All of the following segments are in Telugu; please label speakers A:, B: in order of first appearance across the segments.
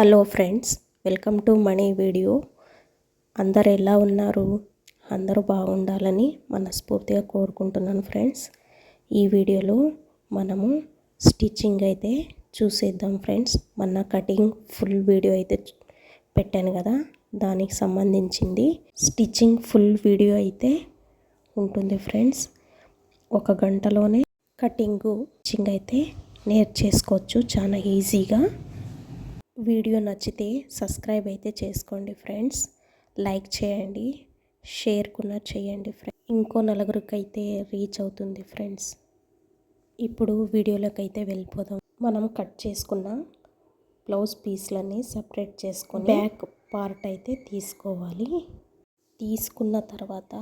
A: Hello friends, welcome to money video. అందరు ఎలా ఉన్నారు? అందరూ బాగుండాలని మనస్ఫూర్తిగా కోరుకుంటున్నాను ఫ్రెండ్స్. ఈ వీడియోలో మనము స్టిచ్చింగ్ అయితే చూసేద్దాం ఫ్రెండ్స్. మొన్న కటింగ్ ఫుల్ వీడియో అయితే పెట్టాను కదా, దానికి సంబంధించింది స్టిచ్చింగ్ ఫుల్ వీడియో అయితే ఉంటుంది ఫ్రెండ్స్. 1 గంటలోనే స్టిచ్చింగ్ అయితే నేర్చేసుకోవచ్చు చాలా ఈజీగా. వీడియో నచ్చితే సబ్స్క్రైబ్ అయితే చేసుకోండి ఫ్రెండ్స్, లైక్ చేయండి, షేర్ కూడా చేయండి ఫ్రెండ్స్. ఇంకో నలుగురికి అయితే రీచ్ అవుతుంది ఫ్రెండ్స్. ఇప్పుడు వీడియోలోకి అయితే వెళ్ళిపోదాం. మనం కట్ చేసుకున్న బ్లౌజ్ పీస్లన్నీ సపరేట్ చేసుకొని బ్యాక్ పార్ట్ అయితే తీసుకోవాలి. తీసుకున్న తర్వాత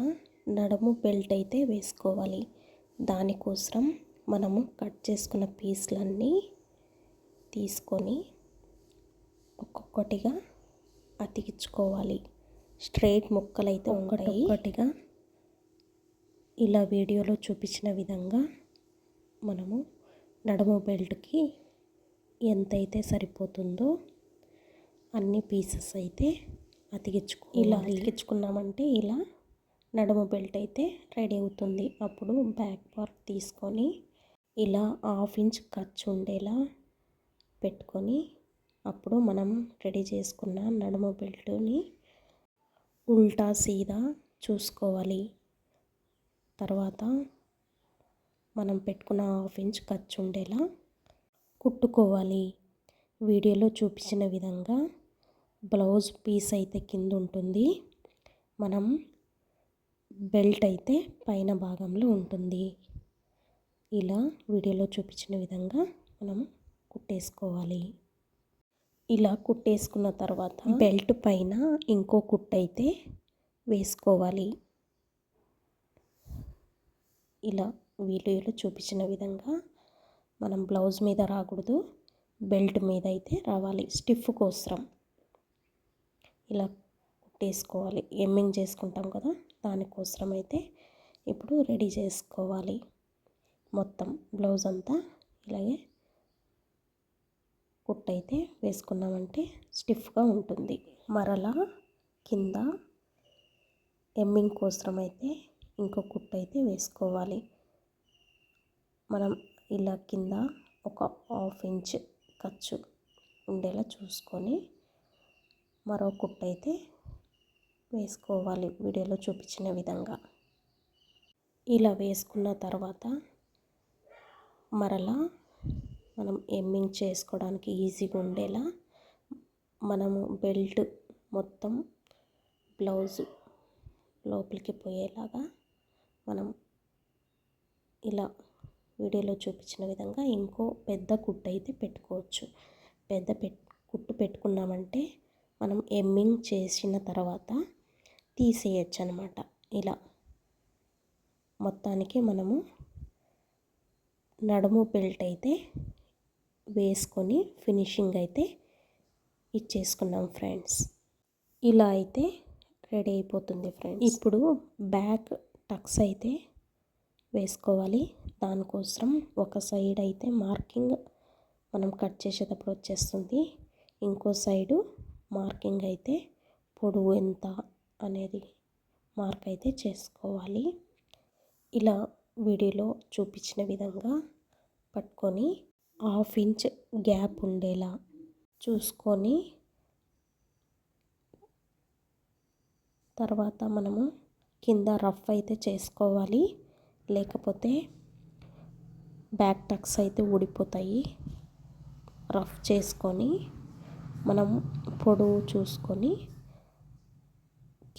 A: నడుము బెల్ట్ అయితే వేసుకోవాలి. దానికోసం మనము కట్ చేసుకున్న పీస్లన్నీ తీసుకొని ఒక్కొక్కటిగా అతికించుకోవాలి. స్ట్రైట్ ముక్కలు అయితే ఒక్కొక్కటిగా ఇలా వీడియోలో చూపించిన విధంగా మనము నడుము బెల్ట్కి ఎంతైతే సరిపోతుందో అన్ని పీసెస్ అయితే ఇలా అతికించుకున్నామంటే ఇలా నడుము బెల్ట్ అయితే రెడీ అవుతుంది. అప్పుడు బ్యాక్ పార్ట్ తీసుకొని ఇలా 1/2 ఇంచ్ ఖర్చు ఉండేలా పెట్టుకొని అప్పుడు మనం రెడీ చేసుకున్న నడుము బెల్ట్ని ఉల్టా సీదా చూసుకోవాలి. తర్వాత మనం పెట్టుకున్న 1/2 ఇంచ్ ఖర్చు ఉండేలా కుట్టుకోవాలి. వీడియోలో చూపించిన విధంగా బ్లౌజ్ పీస్ అయితే కింద ఉంటుంది, మనం బెల్ట్ అయితే పైన భాగంలో ఉంటుంది. ఇలా వీడియోలో చూపించిన విధంగా మనం కుట్టేసుకోవాలి. ఇలా కుట్టేసుకున్న తర్వాత బెల్ట్ పైన ఇంకో కుట్టు అయితే వేసుకోవాలి. ఇలా వీడియోలో చూపించిన విధంగా మనం బ్లౌజ్ మీద రాకూడదు, బెల్ట్ మీద అయితే రావాలి. స్టిఫ్ కోసం ఇలా కుట్టేసుకోవాలి. ఎమ్మింగ్ చేసుకుంటాం కదా, దానికోసం అయితే ఇప్పుడు రెడీ చేసుకోవాలి. మొత్తం బ్లౌజ్ అంతా ఇలాగే కుట్టు అయితే వేసుకున్నామంటే స్టిఫ్గా ఉంటుంది. మరలా కింద ఎమ్మింగ్ కోసం అయితే ఇంకో కుట్టు అయితే వేసుకోవాలి. మనం ఇలా కింద ఒక 1/2 ఇంచ్ ఖర్చు ఉండేలా చూసుకొని మరో కుట్టు అయితే వేసుకోవాలి వీడియోలో చూపించిన విధంగా. ఇలా వేసుకున్న తర్వాత మరలా మనం ఎమ్మింగ్ చేసుకోవడానికి ఈజీగా ఉండేలా మనము బెల్ట్ మొత్తం బ్లౌజ్ లోపలికి పోయేలాగా మనం ఇలా వీడియోలో చూపించిన విధంగా ఇంకో పెద్ద కుట్టు అయితే పెట్టుకోవచ్చు. కుట్టు పెట్టుకున్నామంటే మనం ఎమ్మింగ్ చేసిన తర్వాత తీసేయచ్చు అన్నమాట. ఇలా మొత్తానికి మనము నడుము బెల్ట్ అయితే వేసుకొని ఫినిషింగ్ అయితే ఇచ్చేసుకున్నాం ఫ్రెండ్స్. ఇలా అయితే రెడీ అయిపోతుంది ఫ్రెండ్స్. ఇప్పుడు బ్యాక్ టక్స్ అయితే వేసుకోవాలి. దానికోసం ఒక సైడ్ అయితే మార్కింగ్ మనం కట్ చేసేటప్పుడు వచ్చేస్తుంది, ఇంకో సైడు మార్కింగ్ అయితే పొడవు ఎంత అనేది మార్క్ అయితే చేసుకోవాలి. ఇలా వీడియోలో చూపించిన విధంగా పట్టుకొని 1/2 ఇంచ్ గ్యాప్ ఉండేలా చూసుకొని తర్వాత మనము కింద రఫ్ అయితే చేసుకోవాలి, లేకపోతే బ్యాక్ టక్స్ అయితే ఊడిపోతాయి. రఫ్ చేసుకొని మనం పొడవు చూసుకొని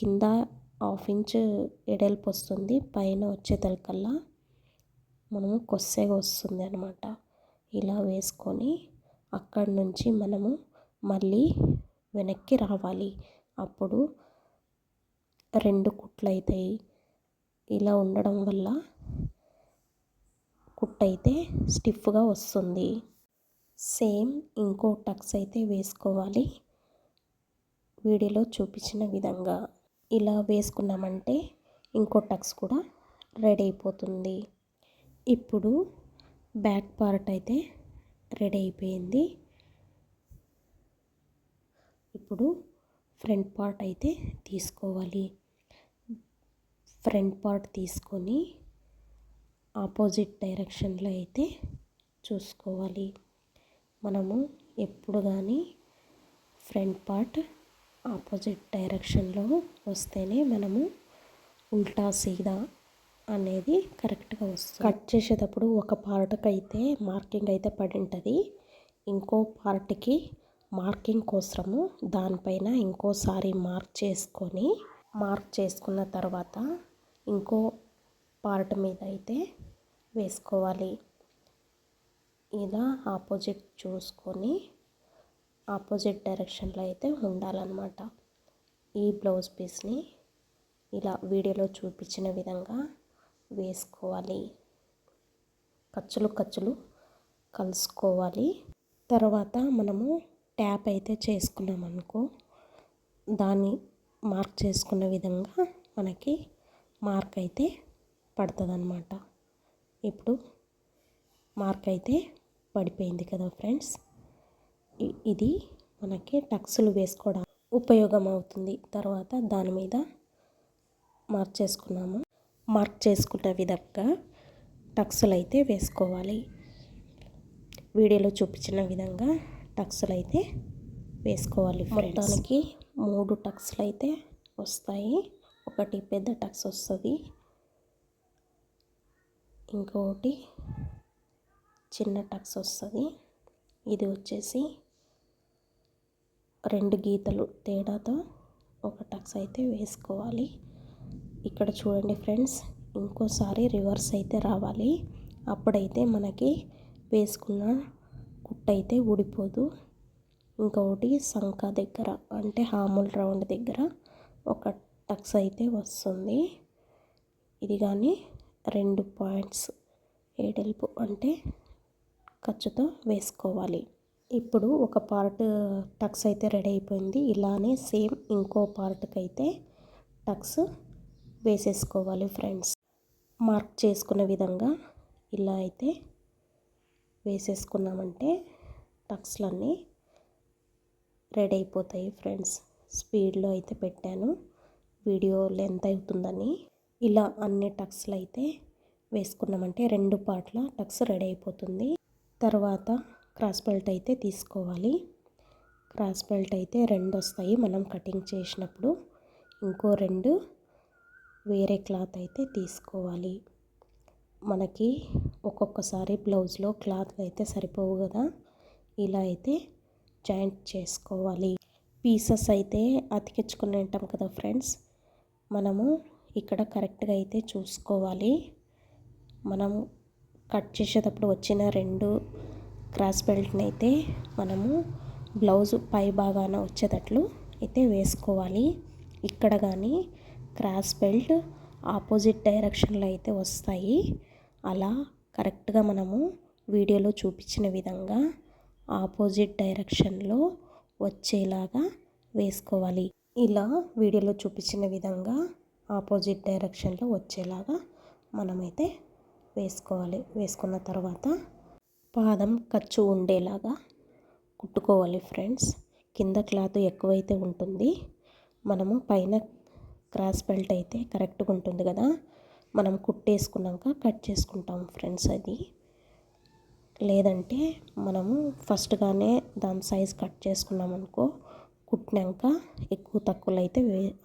A: కింద 1/2 ఇంచ్ ఎడల్పు వస్తుంది, పైన వచ్చేతలకల్లా మనము కొద్దిగా వస్తుంది అన్నమాట. ఇలా వేసుకొని అక్కడి నుంచి మనము మళ్ళీ వెనక్కి రావాలి. అప్పుడు 2 కుట్లు అవుతాయి. ఇలా ఉండడం వల్ల కుట్టు అయితే స్టిఫ్గా వస్తుంది. సేమ్ ఇంకో టక్స్ అయితే వేసుకోవాలి వీడియోలో చూపించిన విధంగా. ఇలా వేసుకున్నామంటే ఇంకో టక్స్ కూడా రెడీ అయిపోతుంది. ఇప్పుడు బ్యాక్ పార్ట్ అయితే రెడీ అయిపోయింది. ఇప్పుడు ఫ్రంట్ పార్ట్ అయితే తీసుకోవాలి. ఫ్రంట్ పార్ట్ తీసుకొని ఆపోజిట్ డైరెక్షన్లో అయితే చూసుకోవాలి. మనము ఎప్పుడు కానీ ఫ్రంట్ పార్ట్ ఆపోజిట్ డైరెక్షన్లో వస్తేనే మనము ఉల్టా సీదా అనేది కరెక్ట్గా వస్తుంది. కట్ చేసేటప్పుడు ఒక పార్ట్కి అయితే మార్కింగ్ అయితే పడి ఉంటుంది. ఇంకో పార్ట్కి మార్కింగ్ కోసము దానిపైన ఇంకోసారి మార్క్ చేసుకున్న తర్వాత ఇంకో పార్ట్ మీద అయితే వేసుకోవాలి. ఇలా ఆపోజిట్ చూసుకొని ఆపోజిట్ డైరెక్షన్లో అయితే ఉండాలన్నమాట. ఈ బ్లౌజ్ పీస్ని ఇలా వీడియోలో చూపించిన విధంగా వేసుకోవాలి. ఖర్చులు కలుసుకోవాలి. తర్వాత మనము ట్యాప్ అయితే చేసుకున్నాం అనుకో, దాన్ని మార్క్ చేసుకున్న విధంగా మనకి మార్క్ అయితే పడుతుంది అన్నమాట. ఇప్పుడు మార్క్ అయితే పడిపోయింది కదా ఫ్రెండ్స్. ఇది మనకి టక్స్లు వేసుకోవడానికి ఉపయోగం అవుతుంది. తర్వాత దాని మీద మార్క్ చేసుకున్న విధంగా టక్స్లు అయితే వేసుకోవాలి. వీడియోలో చూపించిన విధంగా టక్స్లు అయితే వేసుకోవాలి. మొత్తానికి 3 టక్స్లు అయితే వస్తాయి. ఒకటి పెద్ద టక్స్ వస్తుంది, ఇంకొకటి చిన్న టక్స్ వస్తుంది. ఇది వచ్చేసి 2 గీతలు తేడాతో ఒక టక్స్ అయితే వేసుకోవాలి. ఇక్కడ చూడండి ఫ్రెండ్స్, ఇంకోసారి రివర్స్ అయితే రావాలి. అప్పుడైతే మనకి వేసుకున్న కుట్టు అయితే ఊడిపోదు. ఇంకొకటి సంక దగ్గర అంటే హాముల్ రౌండ్ దగ్గర ఒక టక్స్ అయితే వస్తుంది. ఇది కానీ 2 పాయింట్స్ ఏడల్పు అంటే ఖర్చుతో వేసుకోవాలి. ఇప్పుడు ఒక పార్ట్ టక్స్ అయితే రెడీ అయిపోయింది. ఇలానే సేమ్ ఇంకో పార్ట్కి అయితే టక్స్ వేసేసుకోవాలి ఫ్రెండ్స్. మార్క్ చేసుకున్న విధంగా ఇలా అయితే వేసేసుకున్నామంటే టక్స్లన్నీ రెడీ అయిపోతాయి ఫ్రెండ్స్. స్పీడ్లో అయితే పెట్టాను, వీడియో లెంత్ అవుతుందని. ఇలా అన్ని టక్స్లు అయితే వేసుకున్నామంటే 2 పార్ట్ల టక్స్ రెడీ అయిపోతుంది. తర్వాత క్రాస్ బెల్ట్ అయితే తీసుకోవాలి. క్రాస్ బెల్ట్ అయితే 2 వస్తాయి మనం కటింగ్ చేసినప్పుడు. ఇంకో 2 వేరే క్లాత్ అయితే తీసుకోవాలి. మనకి ఒక్కొక్కసారి బ్లౌజ్లో క్లాత్ అయితే సరిపోవు కదా, ఇలా అయితే జాయింట్ చేసుకోవాలి. పీసెస్ అయితే అతికించుకుని ఉంటాం కదా ఫ్రెండ్స్, మనము ఇక్కడ కరెక్ట్గా అయితే చూసుకోవాలి. మనం కట్ చేసేటప్పుడు వచ్చిన 2 క్రాస్ బెల్ట్ని అయితే మనము బ్లౌజ్ పై భాగాన వచ్చేటట్లు అయితే వేసుకోవాలి. ఇక్కడ కానీ క్రాస్ బెల్ట్ ఆపోజిట్ డైరెక్షన్లో అయితే వస్తాయి. అలా కరెక్ట్గా మనము వీడియోలో చూపించిన విధంగా ఆపోజిట్ డైరెక్షన్లో వచ్చేలాగా వేసుకోవాలి. ఇలా వీడియోలో చూపించిన విధంగా ఆపోజిట్ డైరెక్షన్లో వచ్చేలాగా మనమైతే వేసుకోవాలి. వేసుకున్న తర్వాత పాదం ఖర్చు ఉండేలాగా కుట్టుకోవాలి ఫ్రెండ్స్. కింద క్లాత్ ఎక్కువైతే ఉంటుంది, మనము పైన క్రాస్ బెల్ట్ అయితే కరెక్ట్గా ఉంటుంది కదా, మనం కుట్టేసుకున్నాక కట్ చేసుకుంటాం ఫ్రెండ్స్. అది లేదంటే మనము ఫస్ట్గానే దాని సైజ్ కట్ చేసుకున్నాం అనుకో, కుట్టినాక ఎక్కువ తక్కువలు అయితే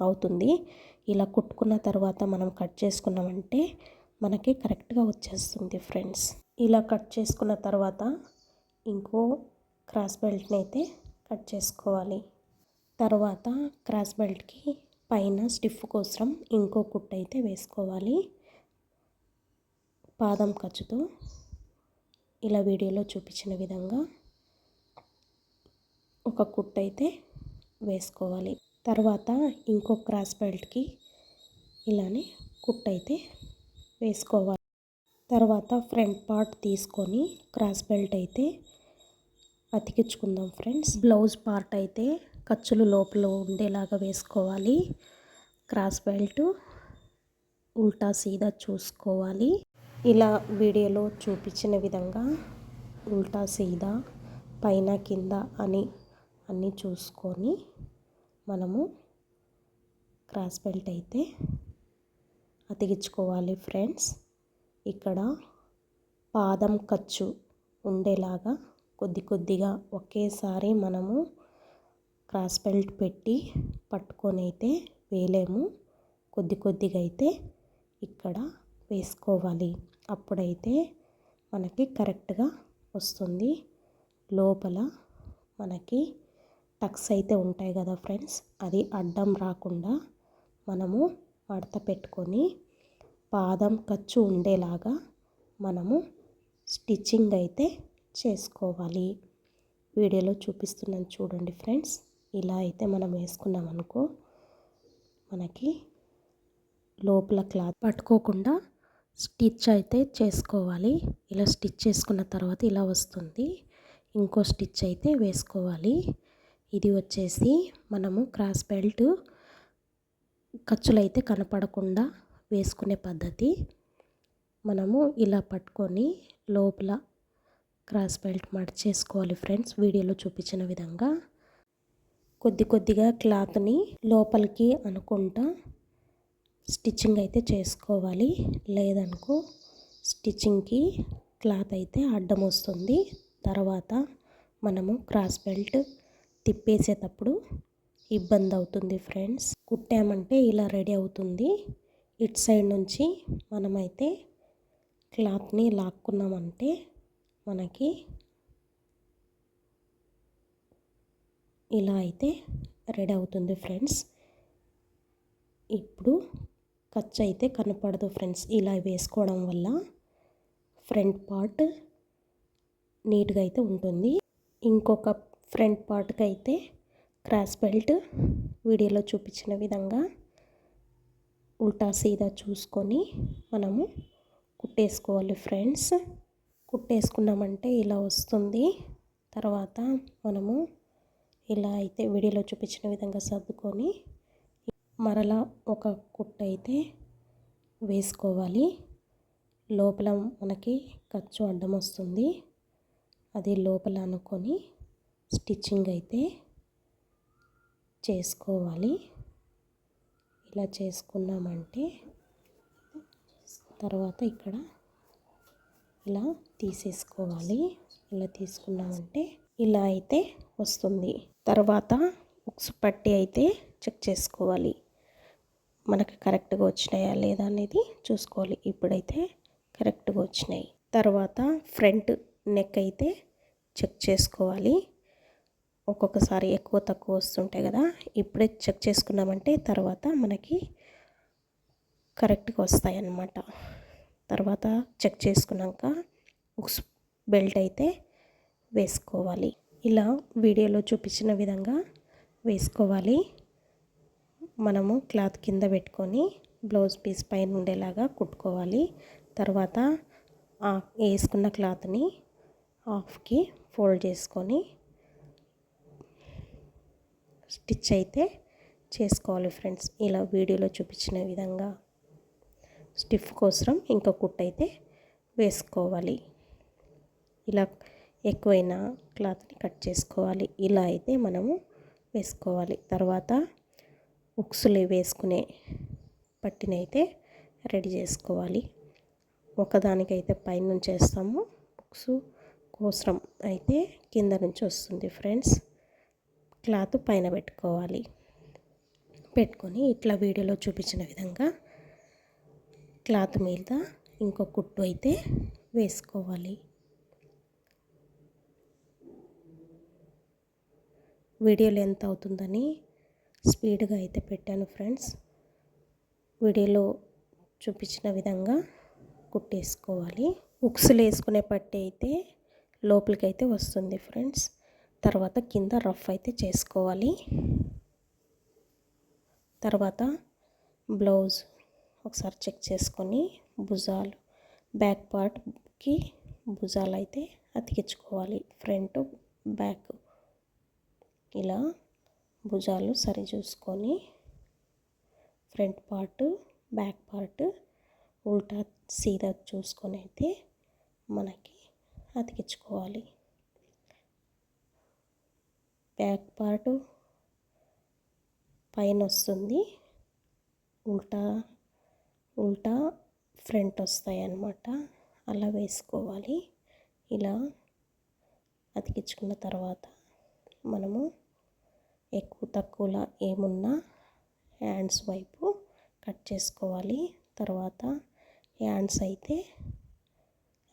A: అవుతుంది. ఇలా కుట్టుకున్న తర్వాత మనం కట్ చేసుకున్నామంటే మనకి కరెక్ట్గా వచ్చేస్తుంది ఫ్రెండ్స్. ఇలా కట్ చేసుకున్న తర్వాత ఇంకో క్రాస్ బెల్ట్ని అయితే కట్ చేసుకోవాలి. తర్వాత క్రాస్ బెల్ట్కి పైన స్టిఫ్ కోసం ఇంకో కుట్టు అయితే వేసుకోవాలి. పాదం ఖర్చుతో ఇలా వీడియోలో చూపించిన విధంగా ఒక కుట్టు అయితే వేసుకోవాలి. తర్వాత ఇంకో క్రాస్ బెల్ట్కి ఇలానే కుట్టు అయితే వేసుకోవాలి. తర్వాత ఫ్రంట్ పార్ట్ తీసుకొని క్రాస్ బెల్ట్ అయితే అతికించుకుందాం ఫ్రెండ్స్. బ్లౌజ్ పార్ట్ అయితే ఖర్చులు లోపల ఉండేలాగా వేసుకోవాలి. క్రాస్ బెల్ట్ ఉల్టా సీదా చూసుకోవాలి. ఇలా వీడియోలో చూపించిన విధంగా ఉల్టా సీదా పైన కింద అని అన్నీ చూసుకొని మనము క్రాస్ బెల్ట్ అయితే అతికించుకోవాలి ఫ్రెండ్స్. ఇక్కడ పాదం ఖర్చు ఉండేలాగా కొద్ది కొద్దిగా ఒకేసారి మనము క్రాస్ బెల్ట్ పెట్టి పట్టుకొని అయితే వేయలేము. కొద్ది కొద్దిగా అయితే ఇక్కడ వేసుకోవాలి. అప్పుడైతే మనకి కరెక్ట్గా వస్తుంది. లోపల మనకి టక్స్ అయితే ఉంటాయి కదా ఫ్రెండ్స్, అది అడ్డం రాకుండా మనము మడత పెట్టుకొని పాదం ఖర్చు ఉండేలాగా మనము స్టిచ్చింగ్ అయితే చేసుకోవాలి. వీడియోలో చూపిస్తున్నాను చూడండి ఫ్రెండ్స్. ఇలా అయితే మనం వేసుకున్నాం అనుకో మనకి లోపల క్లాత్ పట్టుకోకుండా స్టిచ్ అయితే చేసుకోవాలి. ఇలా స్టిచ్ చేసుకున్న తర్వాత ఇలా వస్తుంది. ఇంకో స్టిచ్ అయితే వేసుకోవాలి. ఇది వచ్చేసి మనము క్రాస్ బెల్ట్ ఖర్చులు అయితే కనపడకుండా వేసుకునే పద్ధతి. మనము ఇలా పట్టుకొని లోపల క్రాస్ బెల్ట్ మడిచేసుకోవాలి ఫ్రెండ్స్. వీడియోలో చూపించిన విధంగా కొద్ది కొద్దిగా క్లాత్ని లోపలికి అనుకుంటా స్టిచ్చింగ్ అయితే చేసుకోవాలి. లేదనుకో స్టిచ్చింగ్కి క్లాత్ అయితే అడ్డం వస్తుంది. తర్వాత మనము క్రాస్ బెల్ట్ తిప్పేసేటప్పుడు ఇబ్బంది అవుతుంది ఫ్రెండ్స్. కుట్టామంటే ఇలా రెడీ అవుతుంది. ఇటు సైడ్ నుంచి మనమైతే క్లాత్ని లాక్కున్నామంటే మనకి ఇలా అయితే రెడీ అవుతుంది ఫ్రెండ్స్. ఇప్పుడు ఖర్చు అయితే కనపడదు ఫ్రెండ్స్. ఇలా వేసుకోవడం వల్ల ఫ్రంట్ పార్ట్ నీట్గా అయితే ఉంటుంది. ఇంకొక ఫ్రంట్ పార్ట్కి అయితే క్రాస్ బెల్ట్ వీడియోలో చూపించిన విధంగా ఉల్టా సీదా చూసుకొని మనము కుట్టేసుకోవాలి ఫ్రెండ్స్. కుట్టేసుకున్నామంటే ఇలా వస్తుంది. తర్వాత మనము ఇలా అయితే వీడియోలో చూపించిన విధంగా సర్దుకొని మరలా ఒక కుట్టు అయితే వేసుకోవాలి. లోపల మనకి ఖర్చు అడ్డం వస్తుంది. అది లోపల అనుకొని స్టిచ్చింగ్ అయితే చేసుకోవాలి. ఇలా చేసుకున్నామంటే తర్వాత ఇక్కడ ఇలా తీసేసుకోవాలి. ఇలా తీసుకున్నామంటే ఇలా అయితే వస్తుంది. తర్వాత ఉక్స్ పట్టి అయితే చెక్ చేసుకోవాలి. మనకి కరెక్ట్గా వచ్చినాయా లేదా అనేది చూసుకోవాలి. ఇప్పుడైతే కరెక్ట్గా వచ్చినాయి. తర్వాత ఫ్రంట్ నెక్ అయితే చెక్ చేసుకోవాలి. ఒక్కొక్కసారి ఎక్కువ తక్కువ వస్తుంటాయి కదా, ఇప్పుడే చెక్ చేసుకున్నామంటే తర్వాత మనకి కరెక్ట్గా వస్తాయి అన్నమాట. తర్వాత చెక్ చేసుకున్నాక ఉక్స్ బెల్ట్ అయితే వేసుకోవాలి. ఇలా వీడియోలో చూపించిన విధంగా వేసుకోవాలి. మనము క్లాత్ కింద పెట్టుకొని బ్లౌజ్ పీస్ పైన ఉండేలాగా కుట్టుకోవాలి. తర్వాత వేసుకున్న క్లాత్ని హాఫ్కి ఫోల్డ్ చేసుకొని స్టిచ్ అయితే చేసుకోవాలి ఫ్రెండ్స్. ఇలా వీడియోలో చూపించిన విధంగా స్టిఫ్ కోసం ఇంకో కుట్టు అయితే వేసుకోవాలి. ఇలా ఎక్కువైన క్లాత్ని కట్ చేసుకోవాలి. ఇలా అయితే మనము వేసుకోవాలి. తర్వాత ఉక్సులు వేసుకునే పట్టినైతే రెడీ చేసుకోవాలి. ఒకదానికైతే పైనుంచి వేస్తాము, ఉక్సు కోసం అయితే కింద నుంచి వస్తుంది ఫ్రెండ్స్. క్లాత్ పైన పెట్టుకోవాలి. పెట్టుకొని ఇట్లా వీడియోలో చూపించిన విధంగా క్లాత్ మీద ఇంకో కుట్టు అయితే వేసుకోవాలి. వీడియోలో ఎంత అవుతుందని స్పీడ్గా అయితే పెట్టాను ఫ్రెండ్స్. వీడియోలో చూపించిన విధంగా కుట్టేసుకోవాలి. ఉక్సులు వేసుకునే పట్టి అయితే లోపలికి అయితే వస్తుంది ఫ్రెండ్స్. తర్వాత కింద రఫ్ అయితే చేసుకోవాలి. తర్వాత బ్లౌజ్ ఒకసారి చెక్ చేసుకొని భుజాలు బ్యాక్ పార్ట్కి భుజాలు అయితే అతికించుకోవాలి. ఫ్రంట్ బ్యాక్ ఇలా భుజాలు సరి చూసుకొని ఫ్రంట్ పార్ట్ బ్యాక్ పార్ట్ ఉల్టా సీదా చూసుకొని అయితే మనకి అతికించుకోవాలి. బ్యాక్ పార్ట్ పైన వస్తుంది, ఉల్టా ఉల్టా ఫ్రంట్ వస్తాయి అన్నమాట. అలా వేసుకోవాలి. ఇలా అతికించుకున్న తర్వాత మనము ఎక్కువ తక్కువలా ఏమున్నా హ్యాండ్స్ వైపు కట్ చేసుకోవాలి. తర్వాత హ్యాండ్స్ అయితే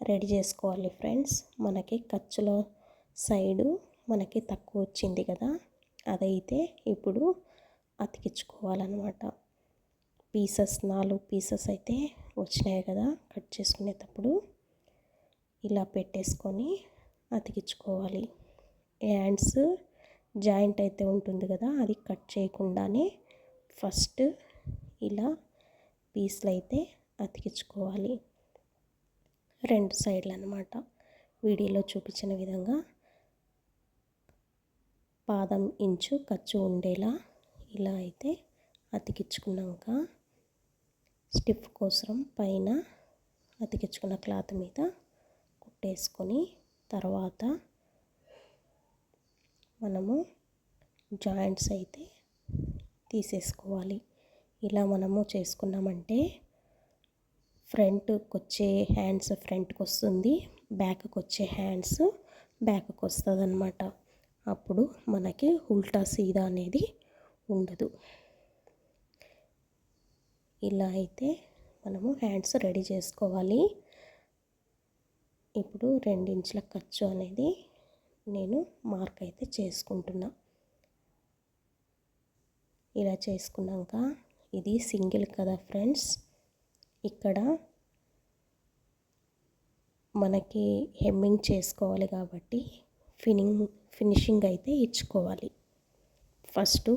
A: రెడీ చేసుకోవాలి ఫ్రెండ్స్. మనకి ఖర్చులో సైడు మనకి తక్కువ వచ్చింది కదా, అదైతే ఇప్పుడు అతికించుకోవాలన్నమాట. పీసెస్ 4 పీసెస్ అయితే వచ్చినాయి కదా, కట్ చేసుకునేటప్పుడు ఇలా పెట్టేసుకొని అతికించుకోవాలి. హ్యాండ్స్ జాయింట్ అయితే ఉంటుంది కదా, అది కట్ చేయకుండానే ఫస్ట్ ఇలా పీస్లు అయితే అతికించుకోవాలి 2 సైడ్లు అన్నమాట. వీడియోలో చూపించిన విధంగా పాదం ఇంచు ఖర్చు ఉండేలా ఇలా అయితే అతికించుకున్నాక స్టిఫ్ కోసం పైన అతికించుకున్న క్లాత్ మీద కుట్టేసుకొని తర్వాత మనము జాయింట్స్ అయితే తీసేసుకోవాలి. ఇలా మనము చేసుకున్నామంటే ఫ్రంట్కి వచ్చే హ్యాండ్స్ ఫ్రంట్కి వస్తుంది, బ్యాక్కి వచ్చే హ్యాండ్స్ బ్యాక్కి వస్తుంది అన్నమాట. అప్పుడు మనకి ఉల్టా సీదా అనేది ఉండదు. ఇలా అయితే మనము హ్యాండ్స్ రెడీ చేసుకోవాలి. ఇప్పుడు 2 ఇంచుల ఖర్చు అనేది నేను మార్క్ అయితే చేసుకుంటున్నా. ఇలా చేసుకున్నాక ఇది సింగిల్ కదా ఫ్రెండ్స్, ఇక్కడ మనకి హెమ్మింగ్ చేసుకోవాలి కాబట్టి ఫినిషింగ్ అయితే ఇచ్చుకోవాలి. ఫస్ట్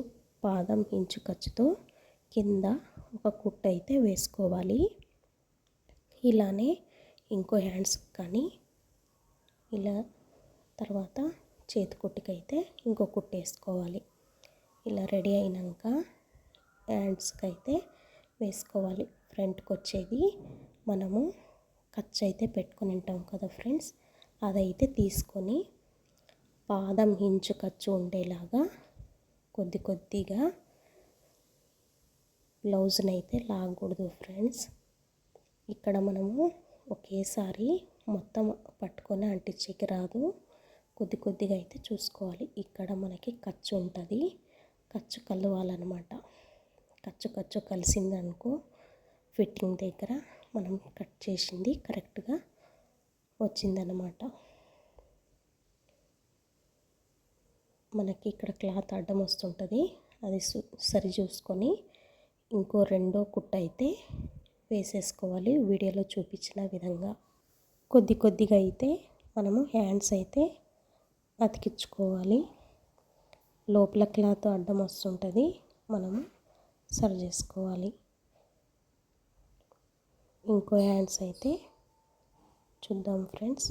A: పాదం ఇంచు ఖర్చుతో కింద ఒక కుట్టు అయితే వేసుకోవాలి. ఇలానే ఇంకో హ్యాండ్స్ కానీ ఇలా తర్వాత చేతి కుట్టుకైతే ఇంకో కుట్టు వేసుకోవాలి. ఇలా రెడీ అయినాక హ్యాండ్స్కి అయితే వేసుకోవాలి. ఫ్రంట్కి వచ్చేది మనము ఖర్చు అయితే పెట్టుకొని ఉంటాం కదా ఫ్రెండ్స్, అదైతే తీసుకొని పాదం ఇంచు ఖర్చు ఉండేలాగా కొద్ది కొద్దిగా బ్లౌజ్ని అయితే లాగకూడదు ఫ్రెండ్స్. ఇక్కడ మనము ఒకేసారి మొత్తం పట్టుకొని అంటించేకి రాదు, కొద్ది కొద్దిగా అయితే చూసుకోవాలి. ఇక్కడ మనకి ఖర్చు ఉంటుంది, ఖర్చు కలవాలన్నమాట. ఖర్చు కలిసిందనుకో ఫిట్టింగ్ దగ్గర మనం కట్ చేసింది కరెక్ట్గా వచ్చిందన్నమాట. మనకి ఇక్కడ క్లాత్ అడ్డం వస్తుంటుంది, అది సరి చూసుకొని ఇంకో 2వ కుట్టు అయితే వేసేసుకోవాలి. వీడియోలో చూపించిన విధంగా కొద్ది కొద్దిగా అయితే మనము హ్యాండ్స్ అయితే అతికించుకోవాలి. లోపల క్లాత్ అడ్డం వస్తుంటుంది, మనము సరి చేసుకోవాలి. ఇంకో హ్యాండ్స్ అయితే చూద్దాం ఫ్రెండ్స్.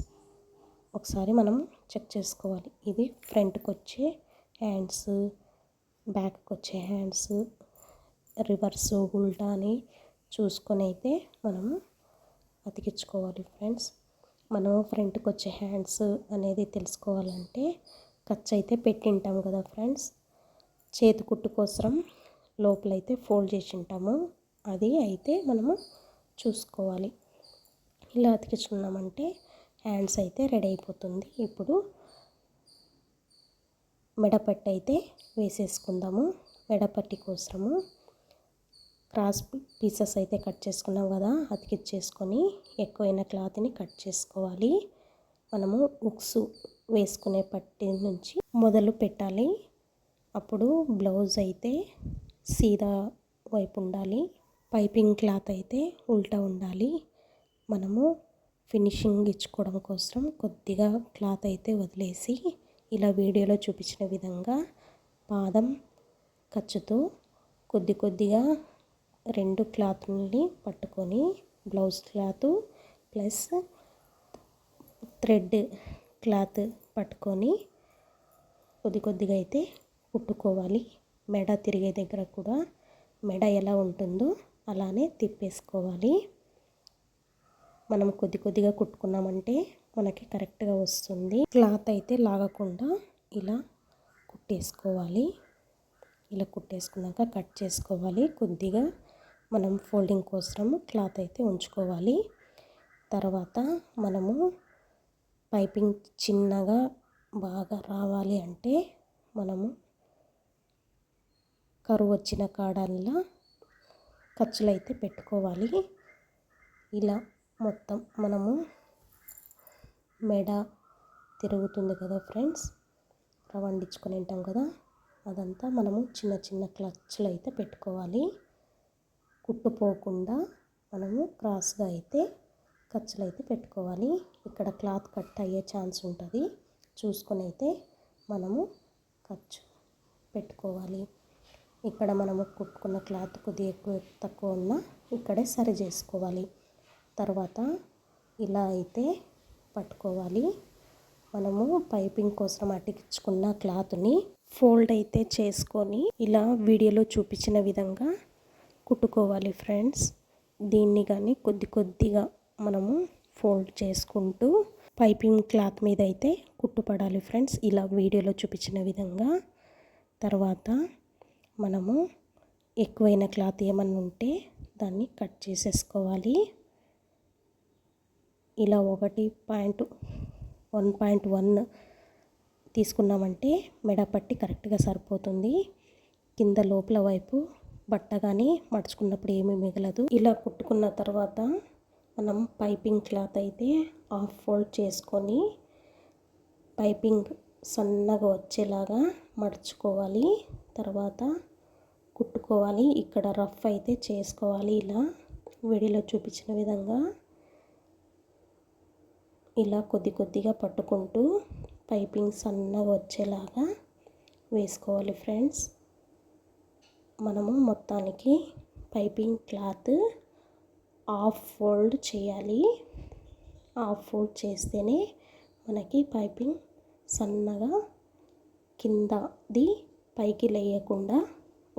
A: ఒకసారి మనం చెక్ చేసుకోవాలి. ఇది ఫ్రంట్కి వచ్చే హ్యాండ్స్, బ్యాక్కి వచ్చే హ్యాండ్స్, రివర్స్ ఉల్టా అని చూసుకొని అయితే మనము అతికించుకోవాలి ఫ్రెండ్స్. మనం ఫ్రంట్కి వచ్చే హ్యాండ్స్ అనేది తెలుసుకోవాలంటే ఖర్చు అయితే పెట్టింటాం కదా ఫ్రెండ్స్, చేతి కుట్టు కోసం లోపలైతే ఫోల్డ్ చేసి ఉంటాము, అది అయితే మనము చూసుకోవాలి. ఇలా అతికించుకున్నామంటే హ్యాండ్స్ అయితే రెడీ అయిపోతుంది. ఇప్పుడు మెడపట్టి అయితే వేసేసుకుందాము. మెడపట్టి కోసము క్రాస్ పీసెస్ అయితే కట్ చేసుకున్నాం కదా, అతికించేసుకొని ఎక్కువైన క్లాత్ని కట్ చేసుకోవాలి. మనము ఉక్స్ వేసుకునే పట్టి నుంచి మొదలు పెట్టాలి. అప్పుడు బ్లౌజ్ అయితే సీదా వైపు ఉండాలి, పైపింగ్ క్లాత్ అయితే ఉల్టా ఉండాలి. మనము ఫినిషింగ్ ఇచ్చుకోవడం కోసం కొద్దిగా క్లాత్ అయితే వదిలేసి ఇలా వీడియోలో చూపించిన విధంగా పాదం ఖర్చుతో కొద్ది కొద్దిగా 2 క్లాత్ని పట్టుకొని blouse cloth plus thread cloth పట్టుకొని కొద్ది కొద్దిగా అయితే కుట్టుకోవాలి. మెడ తిరిగే దగ్గర కూడా మెడ ఎలా ఉంటుందో అలానే తిప్పేసుకోవాలి. మనం కొద్ది కొద్దిగా కుట్టుకున్నామంటే మనకి కరెక్ట్గా వస్తుంది. క్లాత్ అయితే లాగకుండా ఇలా కుట్టేసుకోవాలి. ఇలా కుట్టేసుకున్నాక కట్ చేసుకోవాలి. కొద్దిగా మనం ఫోల్డింగ్ కోసం క్లాత్ అయితే ఉంచుకోవాలి. తర్వాత మనము పైపింగ్ చిన్నగా బాగా రావాలి అంటే మనము కరువు వచ్చిన కాడల్లా ఖర్చులు అయితే పెట్టుకోవాలి. ఇలా మొత్తం మనము మెడ తిరుగుతుంది కదా ఫ్రెండ్స్, రవండించుకొని ఉంటాం కదా, అదంతా మనము చిన్న చిన్న క్లచ్లు అయితే పెట్టుకోవాలి. కుట్టుపోకుండా మనము క్రాస్గా అయితే ఖర్చులు అయితే పెట్టుకోవాలి. ఇక్కడ క్లాత్ కట్ అయ్యే ఛాన్స్ ఉంటుంది, చూసుకొని అయితే మనము ఖర్చు పెట్టుకోవాలి. ఇక్కడ మనము కుట్టుకున్న క్లాత్ కొద్దిగా ఎక్కువ తక్కువ ఉన్నా ఇక్కడే సరి చేసుకోవాలి. తర్వాత ఇలా అయితే పట్టుకోవాలి. మనము పైపింగ్ కోసం అతికించుకున్న క్లాత్ని ఫోల్డ్ అయితే చేసుకొని ఇలా వీడియోలో చూపించిన విధంగా కుట్టుకోవాలి ఫ్రెండ్స్. దీన్ని కానీ కొద్దిగా మనము ఫోల్డ్ చేసుకుంటూ పైపింగ్ క్లాత్ మీద అయితే కుట్టుపడాలి ఫ్రెండ్స్, ఇలా వీడియోలో చూపించిన విధంగా. తర్వాత మనము ఎక్కువైన క్లాత్ ఏమన్నా ఉంటే దాన్ని కట్ చేసేసుకోవాలి. ఇలా 1.1 తీసుకున్నామంటే మెడ పట్టి కరెక్ట్గా సరిపోతుంది. కింద లోపల వైపు బట్ట కానీ మడుచుకున్నప్పుడు ఏమీ మిగలదు. ఇలా కుట్టుకున్న తర్వాత మనం పైపింగ్ క్లాత్ అయితే హాఫ్ ఫోల్డ్ చేసుకొని పైపింగ్ సన్నగా వచ్చేలాగా మడుచుకోవాలి. తర్వాత కుట్టుకోవాలి. ఇక్కడ రఫ్ అయితే చేసుకోవాలి. ఇలా వీడియోలో చూపించిన విధంగా ఇలా కొద్దిగా పట్టుకుంటూ పైపింగ్ సన్నగా వచ్చేలాగా వేసుకోవాలి ఫ్రెండ్స్. మనము మొత్తానికి పైపింగ్ క్లాత్ హాఫ్ ఫోల్డ్ చేయాలి. హాఫ్ ఫోల్డ్ చేస్తేనే మనకి పైపింగ్ సన్నగా కిందది పైకి లేయకుండా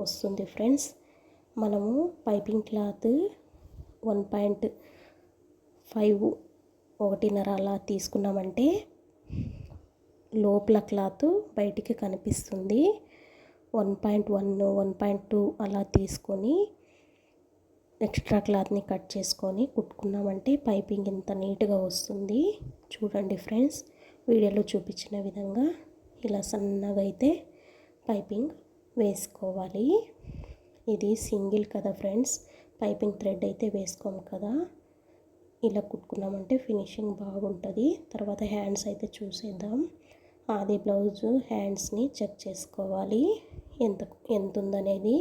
A: వస్తుంది ఫ్రెండ్స్. మనము పైపింగ్ క్లాత్ 1.5 1.5 అలా తీసుకున్నామంటే లోపల క్లాత్ బయటికి కనిపిస్తుంది. 1.1 1.2 అలా తీసుకొని ఎక్స్ట్రా క్లాత్ని కట్ చేసుకొని కుట్టుకున్నామంటే పైపింగ్ ఇంత నీట్గా వస్తుంది. చూడండి ఫ్రెండ్స్, వీడియోలో చూపించిన విధంగా ఇలా సన్నగా అయితే పైపింగ్ వేసుకోవాలి. ఇది సింగిల్ కదా ఫ్రెండ్స్, పైపింగ్ థ్రెడ్ అయితే వేసుకోము కదా. ఇలా కుట్టుకున్నామంటే ఫినిషింగ్ బాగుంటుంది. తర్వాత హ్యాండ్స్ అయితే చూసేద్దాం. ఆది బ్లౌజ్ హ్యాండ్స్ని చెక్ చేసుకోవాలి. ఎంత ఉందనేది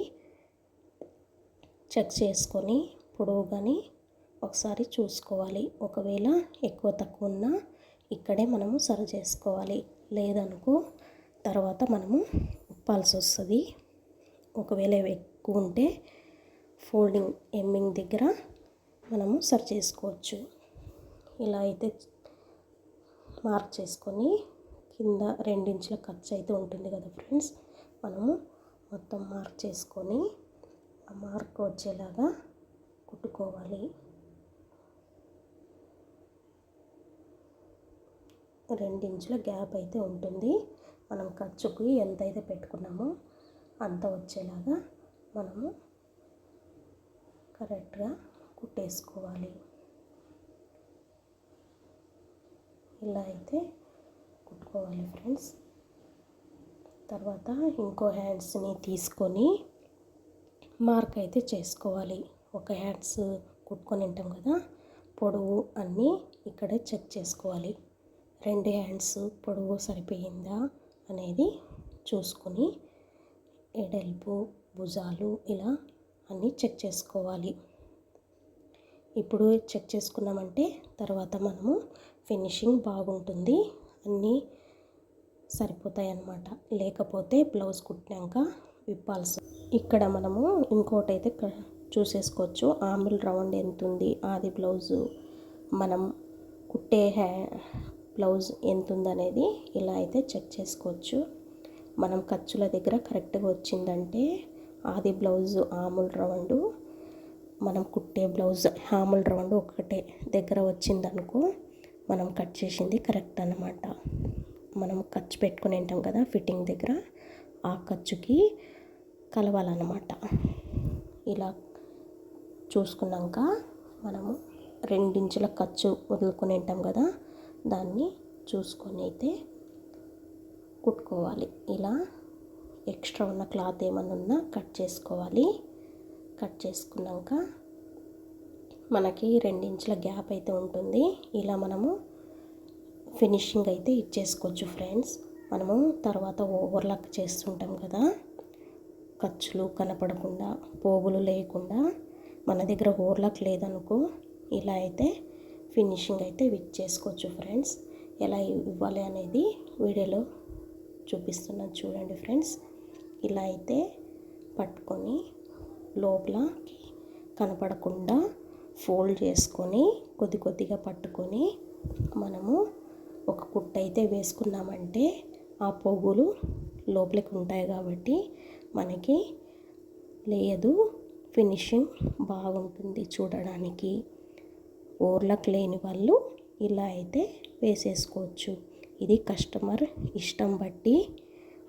A: చెక్ చేసుకొని పొడవు కానీ ఒకసారి చూసుకోవాలి. ఒకవేళ ఎక్కువ తక్కువ ఉన్నా ఇక్కడే మనము సరి చేసుకోవాలి. లేదనుకో తర్వాత మనము ఉప్పాల్సి వస్తుంది. ఒకవేళ ఎక్కువ ఉంటే ఫోల్డింగ్ ఎమ్మింగ్ దగ్గర మనము సరి చేసుకోవచ్చు. ఇలా అయితే మార్క్ చేసుకొని కింద 2 ఇంచుల ఖర్చు అయితే ఉంటుంది కదా ఫ్రెండ్స్, మనము మొత్తం మార్క్ చేసుకొని ఆ మార్క్ వచ్చేలాగా కుట్టుకోవాలి. 2 ఇంచుల గ్యాప్ అయితే ఉంటుంది. మనం ఖర్చుకి ఎంత అయితే పెట్టుకున్నామో అంత వచ్చేలాగా మనము కరెక్ట్గా కుట్టేసుకోవాలి. ఇలా అయితే కుట్టుకోవాలి ఫ్రెండ్స్. తర్వాత ఇంకో హ్యాండ్స్ని తీసుకొని మార్క్ అయితే చేసుకోవాలి. ఒక హ్యాండ్స్ కుట్టుకొని ఉంటాం కదా, పొడవు అన్నీ ఇక్కడే చెక్ చేసుకోవాలి. 2 హ్యాండ్స్ పొడవు సరిపోయిందా అనేది చూసుకొని ఎడల్పు భుజాలు ఇలా అన్నీ చెక్ చేసుకోవాలి. ఇప్పుడు చెక్ చేసుకున్నామంటే తర్వాత మనము ఫినిషింగ్ బాగుంటుంది, అన్నీ సరిపోతాయి అన్నమాట. లేకపోతే బ్లౌజ్ కుట్టినాక విప్పాల్సి. ఇక్కడ మనము ఇంకోటి అయితే చూసేసుకోవచ్చు. ఆర్మ్ రౌండ్ ఎంత ఉంది, ఆది బ్లౌజు మనం కుట్టే బ్లౌజ్ ఎంత ఉందనేది ఇలా అయితే చెక్ చేసుకోవచ్చు. మనం ఖర్చుల దగ్గర కరెక్ట్గా వచ్చిందంటే ఆది బ్లౌజు ఆర్మ్ రౌండ్, మనం కుట్టే బ్లౌజ్ ఆర్మ్ రౌండ్ ఒకటే దగ్గర వచ్చిందనుకో మనం కట్ చేసింది కరెక్ట్ అన్నమాట. మనం ఖర్చు పెట్టుకుని ఉంటాం కదా ఫిట్టింగ్ దగ్గర, ఆ ఖర్చుకి కలవాలన్నమాట. ఇలా చూసుకున్నాక మనము 2 ఇంచుల ఖర్చు వదులుకొని ఉంటాం కదా, దాన్ని చూసుకొని అయితే కుట్టుకోవాలి. ఇలా ఎక్స్ట్రా ఉన్న క్లాత్ ఏమన్నా ఉన్నా కట్ చేసుకోవాలి. కట్ చేసుకున్నాక మనకి 2 ఇంచుల గ్యాప్ అయితే ఉంటుంది. ఇలా మనము ఫినిషింగ్ అయితే ఇచ్చేసుకోవచ్చు ఫ్రెండ్స్. మనము తర్వాత ఓవర్లాక్ చేస్తుంటాం కదా, ఖర్చులు కనపడకుండా, పోగులు లేకుండా. మన దగ్గర ఓవర్లాక్ లేదనుకో, ఇలా అయితే ఫినిషింగ్ అయితే ఇచ్చేసుకోవచ్చు ఫ్రెండ్స్. ఎలా ఇవ్వాలి అనేది వీడియోలో చూపిస్తున్నాను చూడండి ఫ్రెండ్స్. ఇలా అయితే పట్టుకొని లోపలకి కనపడకుండా ఫోల్డ్ చేసుకొని కొద్ది కొద్దిగా పట్టుకొని మనము ఒక కుట్టు అయితే వేసుకున్నామంటే ఆ పోగులు లోపలికి ఉంటాయి కాబట్టి మనకి లేదు, ఫినిషింగ్ బాగుంటుంది చూడడానికి. ఓవర్లాక్ లేని వాళ్ళు ఇలా అయితే వేసేసుకోవచ్చు. ఇది కస్టమర్ ఇష్టం బట్టి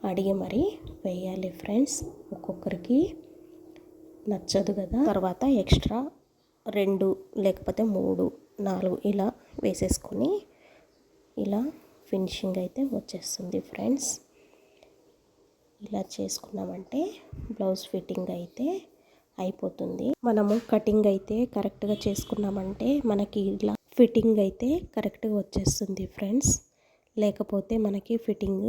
A: అడిగి మరీ వేయాలి ఫ్రెండ్స్. ఒక్కొక్కరికి నచ్చదు కదా. తర్వాత ఎక్స్ట్రా 2 లేకపోతే 3, 4 ఇలా వేసేసుకొని ఇలా ఫినిషింగ్ అయితే వచ్చేస్తుంది ఫ్రెండ్స్. ఇలా చేసుకున్నామంటే బ్లౌజ్ ఫిట్టింగ్ అయితే అయిపోతుంది. మనము కటింగ్ అయితే కరెక్ట్గా చేసుకున్నామంటే మనకి ఇలా ఫిట్టింగ్ అయితే కరెక్ట్గా వచ్చేస్తుంది ఫ్రెండ్స్. లేకపోతే మనకి ఫిట్టింగ్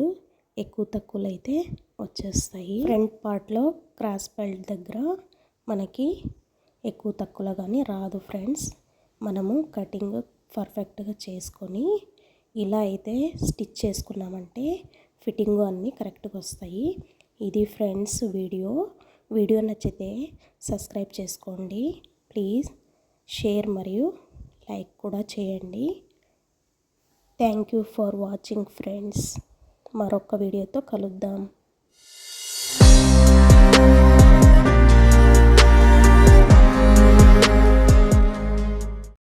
A: ఎక్కువ తక్కువలు అయితే వచ్చేస్తాయి. ఫ్రంట్ పార్ట్లో క్రాస్ బెల్ట్ దగ్గర మనకి ఎక్కువ తక్కువలో కానీ రాదు ఫ్రెండ్స్. మనము కటింగ్ పర్ఫెక్ట్గా చేసుకొని ఇలా అయితే స్టిచ్ చేసుకున్నామంటే ఫిట్టింగ్ అన్నీ కరెక్ట్గా వస్తాయి. ఇది ఫ్రెండ్స్ వీడియో నచ్చితే సబ్స్క్రైబ్ చేసుకోండి ప్లీజ్. షేర్ మరియు లైక్ కూడా చేయండి. Thank you for watching friends. మరొక వీడియోతో కలుద్దాం.